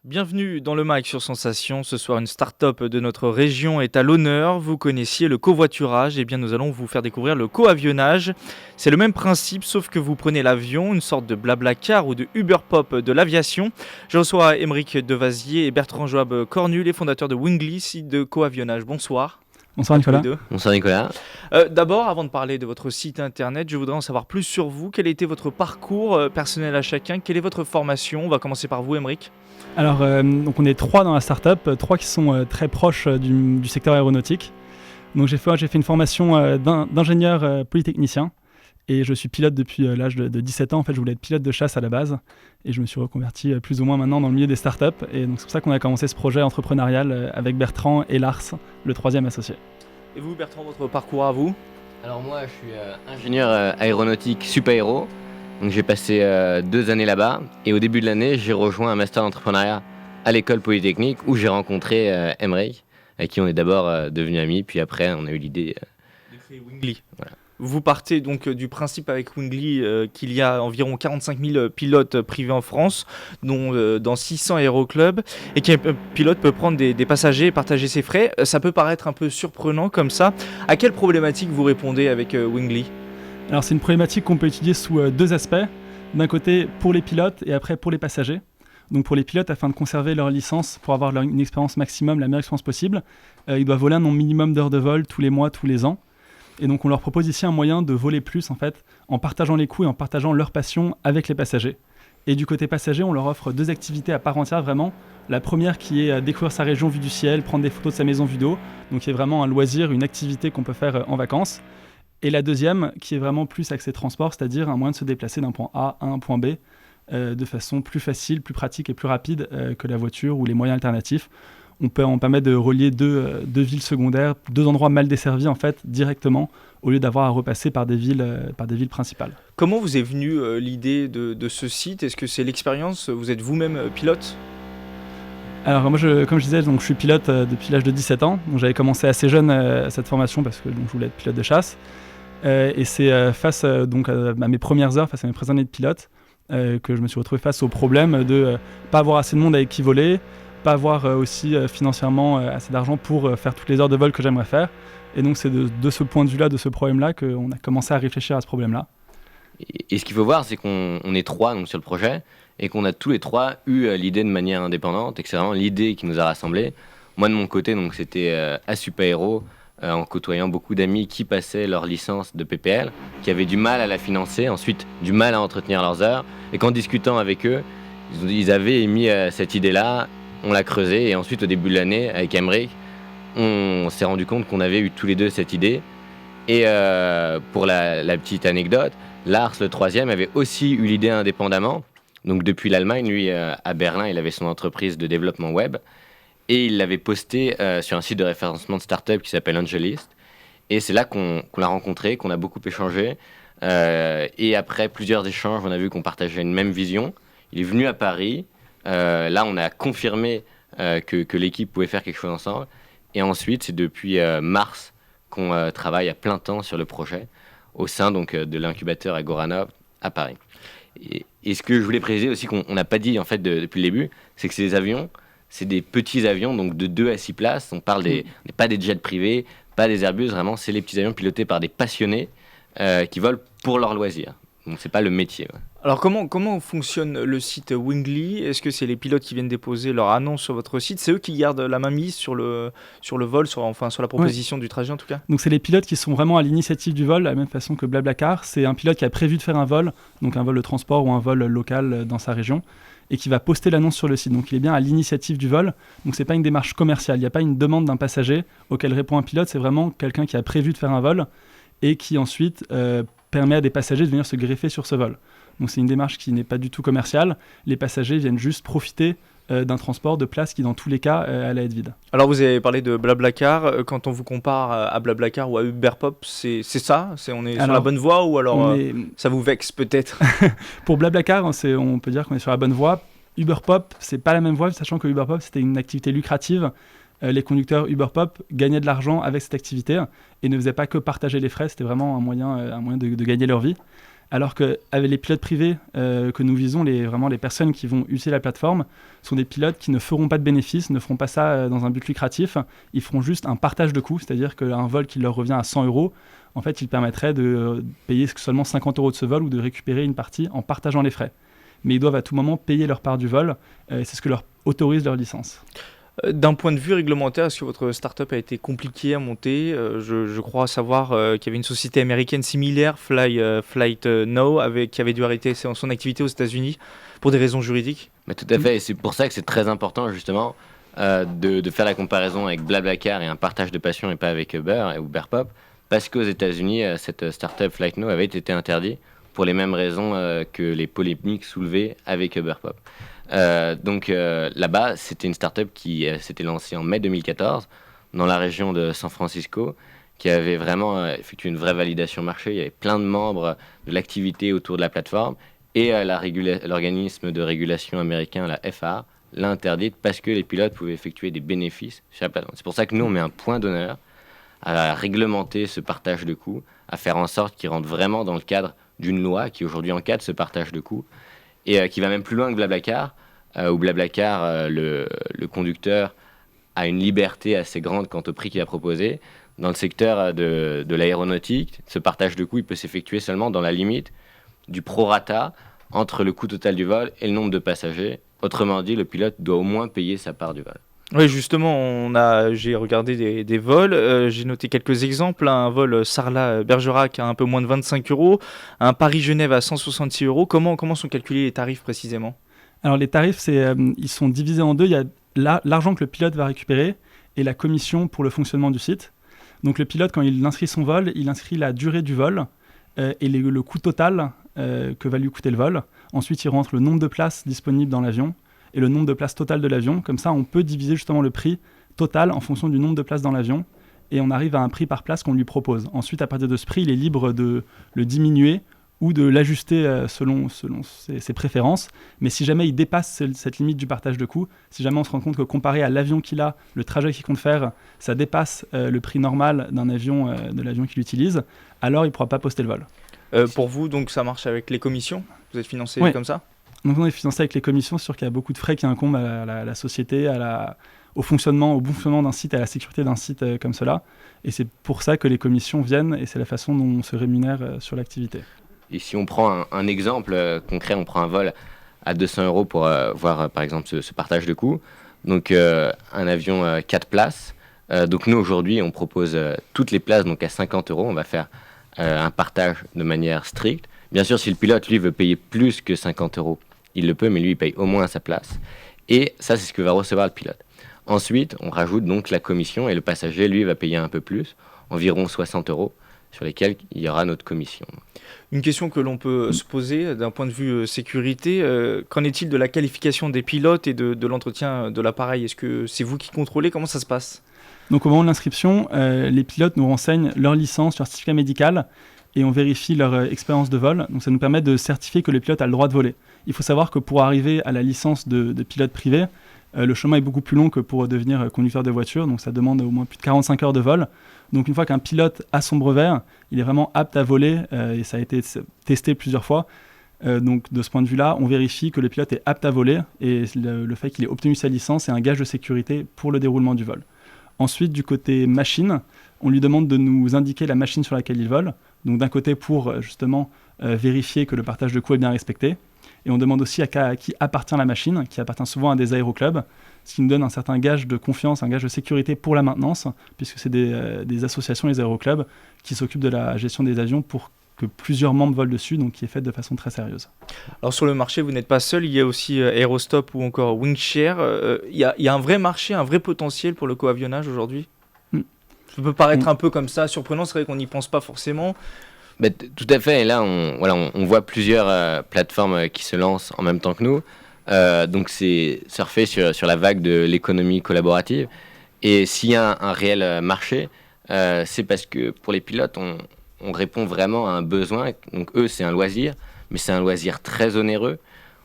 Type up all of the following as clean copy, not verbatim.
Bienvenue dans le Mic sur Sensation. Ce soir, une start-up de notre région est à l'honneur. Vous connaissiez le covoiturage, et bien nous allons vous faire découvrir le coavionnage. C'est le même principe, sauf que vous prenez l'avion, une sorte de Blablacar ou de Uber Pop de l'aviation. Je reçois Émeric Devazier et Bertrand Joab Cornu, les fondateurs de Wingly, site de coavionnage. Bonsoir. Bonsoir Nicolas. Bonsoir Nicolas. D'abord, avant de parler de votre site internet, je voudrais en savoir plus sur vous. Quel a été votre parcours personnel à chacun? Quelle est votre formation? On va commencer par vous, Émeric. Alors, donc on est trois dans la startup, trois qui sont très proches du secteur aéronautique. Donc j'ai fait une formation d'ingénieur polytechnicien et je suis pilote depuis l'âge de 17 ans. En fait, je voulais être pilote de chasse à la base et je me suis reconverti plus ou moins maintenant dans le milieu des startups. Et donc c'est pour ça qu'on a commencé ce projet entrepreneurial avec Bertrand et Lars, le troisième associé. Et vous, Bertrand, votre parcours à vous? Alors moi, je suis ingénieur aéronautique Supaéro. Donc j'ai passé 2 années là-bas et au début de l'année, j'ai rejoint un master d'entrepreneuriat à l'école polytechnique où j'ai rencontré Émeric, avec qui on est d'abord devenus amis, puis après on a eu l'idée de créer Wingly. Voilà. Vous partez donc du principe avec Wingly qu'il y a environ 45 000 pilotes privés en France, dont dans 600 aéroclubs, et qu'un pilote peut prendre des passagers et partager ses frais. Ça peut paraître un peu surprenant comme ça. À quelle problématique vous répondez avec Wingly ? Alors c'est une problématique qu'on peut étudier sous deux aspects. D'un côté pour les pilotes et après pour les passagers. Donc pour les pilotes, afin de conserver leur licence, pour avoir une expérience maximum, la meilleure expérience possible, ils doivent voler un nombre minimum d'heures de vol tous les mois, tous les ans. Et donc on leur propose ici un moyen de voler plus en fait, en partageant les coûts et en partageant leur passion avec les passagers. Et du côté passager, on leur offre deux activités à part entière vraiment. La première qui est découvrir sa région vue du ciel, prendre des photos de sa maison vue d'eau, donc qui est vraiment un loisir, une activité qu'on peut faire en vacances. Et la deuxième, qui est vraiment plus axée transport, c'est-à-dire un moyen de se déplacer d'un point A à un point B de façon plus facile, plus pratique et plus rapide que la voiture ou les moyens alternatifs. On permet de relier deux villes secondaires, deux endroits mal desservis en fait, directement, au lieu d'avoir à repasser par des villes principales. Comment vous est venue l'idée de ce site? Est-ce que c'est l'expérience? Vous êtes vous-même pilote? Alors moi, comme je disais, donc, je suis pilote depuis l'âge de 17 ans. Donc, j'avais commencé assez jeune cette formation parce que je voulais être pilote de chasse. Et c'est face donc, à mes premières heures, face à mes premières années de pilote, que je me suis retrouvé face au problème de pas avoir assez de monde avec qui voler, pas avoir aussi financièrement assez d'argent pour faire toutes les heures de vol que j'aimerais faire. Et donc c'est de ce point de vue-là, de ce problème-là, qu'on a commencé à réfléchir à ce problème-là. Et ce qu'il faut voir, c'est qu'on est trois donc, sur le projet et qu'on a tous les trois eu l'idée de manière indépendante et que c'est vraiment l'idée qui nous a rassemblés. Moi de mon côté, donc, c'était à Supaéro, en côtoyant beaucoup d'amis qui passaient leur licence de PPL, qui avaient du mal à la financer, ensuite du mal à entretenir leurs heures. Et qu'en discutant avec eux, ils avaient émis cette idée-là, on l'a creusée et ensuite au début de l'année, avec Émeric, on s'est rendu compte qu'on avait eu tous les deux cette idée. Et pour la petite anecdote, Lars, le troisième, avait aussi eu l'idée indépendamment. Donc depuis l'Allemagne, lui, à Berlin, il avait son entreprise de développement web. Et il l'avait posté sur un site de référencement de start-up qui s'appelle Angelist. Et c'est là qu'on l'a rencontré, qu'on a beaucoup échangé. Et après plusieurs échanges, on a vu qu'on partageait une même vision. Il est venu à Paris. Là, on a confirmé que l'équipe pouvait faire quelque chose ensemble. Et ensuite, c'est depuis mars qu'on travaille à plein temps sur le projet au sein donc, de l'incubateur Agorana à Paris. Et ce que je voulais préciser aussi qu'on n'a pas dit en fait depuis le début, c'est que ces avions, c'est des petits avions donc de 2 à 6 places. On parle pas des jets privés, pas des Airbus, vraiment c'est les petits avions pilotés par des passionnés qui volent pour leur loisir. Donc c'est pas le métier. Ouais. Alors comment fonctionne le site Wingly? Est-ce que c'est les pilotes qui viennent déposer leur annonce sur votre site? C'est eux qui gardent la mainmise sur le vol, sur la proposition du trajet en tout cas? Donc c'est les pilotes qui sont vraiment à l'initiative du vol, de la même façon que Blablacar. C'est un pilote qui a prévu de faire un vol, donc un vol de transport ou un vol local dans sa région, et qui va poster l'annonce sur le site. Donc il est bien à l'initiative du vol. Donc c'est pas une démarche commerciale, il n'y a pas une demande d'un passager auquel répond un pilote, c'est vraiment quelqu'un qui a prévu de faire un vol et qui ensuite permet à des passagers de venir se greffer sur ce vol. Donc c'est une démarche qui n'est pas du tout commerciale. Les passagers viennent juste profiter d'un transport de place qui dans tous les cas allait être vide. Alors vous avez parlé de Blablacar, quand on vous compare à Blablacar ou à Uber Pop, c'est ça? On est sur la bonne voie ou alors ça vous vexe peut-être? Pour Blablacar, on peut dire qu'on est sur la bonne voie. Uber Pop, c'est pas la même voie, sachant que Uber Pop c'était une activité lucrative. Les conducteurs Uber Pop gagnaient de l'argent avec cette activité et ne faisaient pas que partager les frais, c'était vraiment un moyen de gagner leur vie. Alors qu'avec les pilotes privés que nous visons, vraiment les personnes qui vont utiliser la plateforme, sont des pilotes qui ne feront pas de bénéfices, ne feront pas ça dans un but lucratif. Ils feront juste un partage de coûts, c'est-à-dire qu'un vol qui leur revient à 100 euros, en fait, il permettrait de payer seulement 50 euros de ce vol ou de récupérer une partie en partageant les frais. Mais ils doivent à tout moment payer leur part du vol, c'est ce que leur autorise leur licence. D'un point de vue réglementaire, est-ce que votre startup a été compliquée à monter? Je crois savoir qu'il y avait une société américaine similaire, Flight Now, qui avait dû arrêter son activité aux États-Unis pour des raisons juridiques. Mais tout à fait, et c'est pour ça que c'est très important justement de faire la comparaison avec BlaBlaCar et un partage de passion et pas avec Uber et Uberpop, parce qu'aux États-Unis, cette startup Flight Now avait été interdite pour les mêmes raisons que les polémiques soulevées avec Uberpop. Donc là-bas, c'était une startup qui s'était lancée en mai 2014 dans la région de San Francisco, qui avait vraiment effectué une vraie validation marché. Il y avait plein de membres de l'activité autour de la plateforme et l'organisme de régulation américain, la FAA, l'a interdite parce que les pilotes pouvaient effectuer des bénéfices sur la plateforme. C'est pour ça que nous, on met un point d'honneur à réglementer ce partage de coûts, à faire en sorte qu'il rentre vraiment dans le cadre d'une loi qui aujourd'hui encadre ce partage de coûts et qui va même plus loin que BlaBlaCar, où BlaBlaCar, le conducteur a une liberté assez grande quant au prix qu'il a proposé. Dans le secteur de l'aéronautique, ce partage de coûts il peut s'effectuer seulement dans la limite du prorata entre le coût total du vol et le nombre de passagers. Autrement dit, le pilote doit au moins payer sa part du vol. Oui, justement, j'ai regardé des vols, j'ai noté quelques exemples. Un vol Sarlat-Bergerac à un peu moins de 25 euros, un Paris-Genève à 166 euros. Comment sont calculés les tarifs précisément? Alors les tarifs, ils sont divisés en deux. Il y a l'argent que le pilote va récupérer et la commission pour le fonctionnement du site. Donc le pilote, quand il inscrit son vol, il inscrit la durée du vol et le coût total que va lui coûter le vol. Ensuite, il rentre le nombre de places disponibles dans l'avion et le nombre de places total de l'avion. Comme ça, on peut diviser justement le prix total en fonction du nombre de places dans l'avion et on arrive à un prix par place qu'on lui propose. Ensuite, à partir de ce prix, il est libre de le diminuer ou de l'ajuster selon ses préférences. Mais si jamais il dépasse cette limite du partage de coûts, si jamais on se rend compte que comparé à l'avion qu'il a, le trajet qu'il compte faire, ça dépasse le prix normal d'un avion, de l'avion qu'il utilise, alors il ne pourra pas poster le vol. Pour vous, donc, ça marche avec les commissions? Vous êtes financé comme ça? Donc on est financé avec les commissions, c'est sûr qu'il y a beaucoup de frais qui incombent à la société, au bon fonctionnement d'un site, à la sécurité d'un site comme cela. Et c'est pour ça que les commissions viennent et c'est la façon dont on se rémunère sur l'activité. Et si on prend un exemple concret, on prend un vol à 200 euros pour voir par exemple ce partage de coûts. Donc un avion 4 places. Donc nous aujourd'hui on propose toutes les places donc à 50 euros. On va faire un partage de manière stricte. Bien sûr si le pilote lui veut payer plus que 50 euros, il le peut, mais lui il paye au moins sa place. Et ça c'est ce que va recevoir le pilote. Ensuite on rajoute donc la commission et le passager lui va payer un peu plus, environ 60 euros, sur lesquels il y aura notre commission. Une question que l'on peut se poser d'un point de vue sécurité, qu'en est-il de la qualification des pilotes et de l'entretien de l'appareil? Est-ce que c'est vous qui contrôlez? Comment ça se passe? Donc au moment de l'inscription, les pilotes nous renseignent leur licence, leur certificat médical et on vérifie leur expérience de vol. Donc ça nous permet de certifier que le pilote a le droit de voler. Il faut savoir que pour arriver à la licence de pilote privé, le chemin est beaucoup plus long que pour devenir conducteur de voiture, donc ça demande au moins plus de 45 heures de vol. Donc une fois qu'un pilote a son brevet, il est vraiment apte à voler et ça a été testé plusieurs fois. Donc de ce point de vue-là, on vérifie que le pilote est apte à voler et le fait qu'il ait obtenu sa licence est un gage de sécurité pour le déroulement du vol. Ensuite, du côté machine, on lui demande de nous indiquer la machine sur laquelle il vole. Donc d'un côté pour justement vérifier que le partage de coûts est bien respecté. Et on demande aussi à qui appartient la machine, qui appartient souvent à des aéroclubs, ce qui nous donne un certain gage de confiance, un gage de sécurité pour la maintenance, puisque c'est des associations, les aéroclubs, qui s'occupent de la gestion des avions pour que plusieurs membres volent dessus, donc qui est faite de façon très sérieuse. Alors sur le marché, vous n'êtes pas seul, il y a aussi Aerostop ou encore Wingshare. Il y a un vrai marché, un vrai potentiel pour le coavionnage aujourd'hui. Ça peut paraître un peu comme ça, surprenant, c'est vrai qu'on n'y pense pas forcément. Bah, tout à fait, et là on voit plusieurs plateformes qui se lancent en même temps que nous. Donc c'est surfer sur la vague de l'économie collaborative. Et s'il y a un réel marché, c'est parce que pour les pilotes, on répond vraiment à un besoin. Donc eux, c'est un loisir, mais c'est un loisir très onéreux.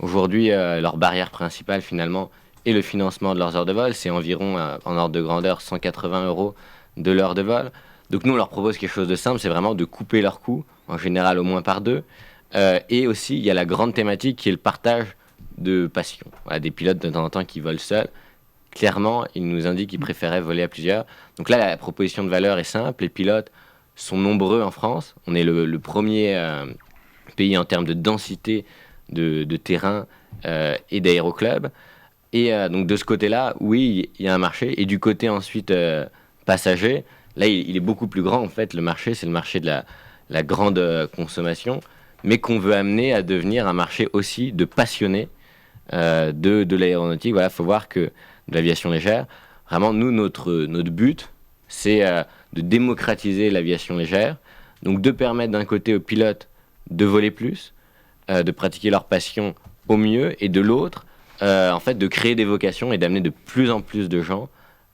Aujourd'hui, leur barrière principale finalement est le financement de leurs heures de vol. C'est environ, en ordre de grandeur, 180 euros de l'heure de vol. Donc nous, on leur propose quelque chose de simple, c'est vraiment de couper leurs coûts, en général au moins par deux, Et aussi, il y a la grande thématique qui est le partage de passion. Voilà, des pilotes de temps en temps qui volent seuls. Clairement, ils nous indiquent qu'ils préféraient voler à plusieurs. Donc là, la proposition de valeur est simple. Les pilotes sont nombreux en France. On est le premier pays en termes de densité de terrain et d'aéroclubs. Et donc de ce côté-là, oui, il y a un marché. Et du côté ensuite passager, là, il est beaucoup plus grand. En fait, le marché, c'est le marché de la grande consommation, mais qu'on veut amener à devenir un marché aussi de passionnés de l'aéronautique. Voilà, il faut voir que de l'aviation légère, vraiment, nous, notre but, c'est de démocratiser l'aviation légère, donc de permettre d'un côté aux pilotes de voler plus, de pratiquer leur passion au mieux, et de l'autre, en fait, de créer des vocations et d'amener de plus en plus de gens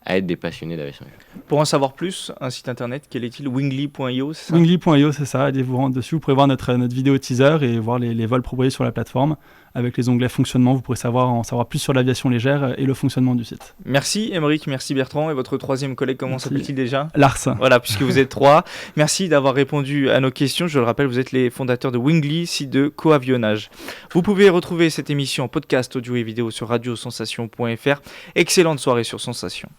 à être des passionnés d'aviation légère. Pour en savoir plus, un site internet, quel est-il? Wingly.io, c'est ça? Wingly.io, c'est ça. Allez vous rendre dessus. Vous pourrez voir notre vidéo teaser et voir les vols proposés sur la plateforme. Avec les onglets fonctionnement, vous pourrez en savoir plus sur l'aviation légère et le fonctionnement du site. Merci Émeric, merci Bertrand. Et votre troisième collègue, comment s'appelle-t-il déjà? Lars. Voilà, puisque vous êtes trois. Merci d'avoir répondu à nos questions. Je le rappelle, vous êtes les fondateurs de Wingly, site de coavionnage. Vous pouvez retrouver cette émission en podcast audio et vidéo sur radiosensation.fr. Excellente soirée sur Sensation.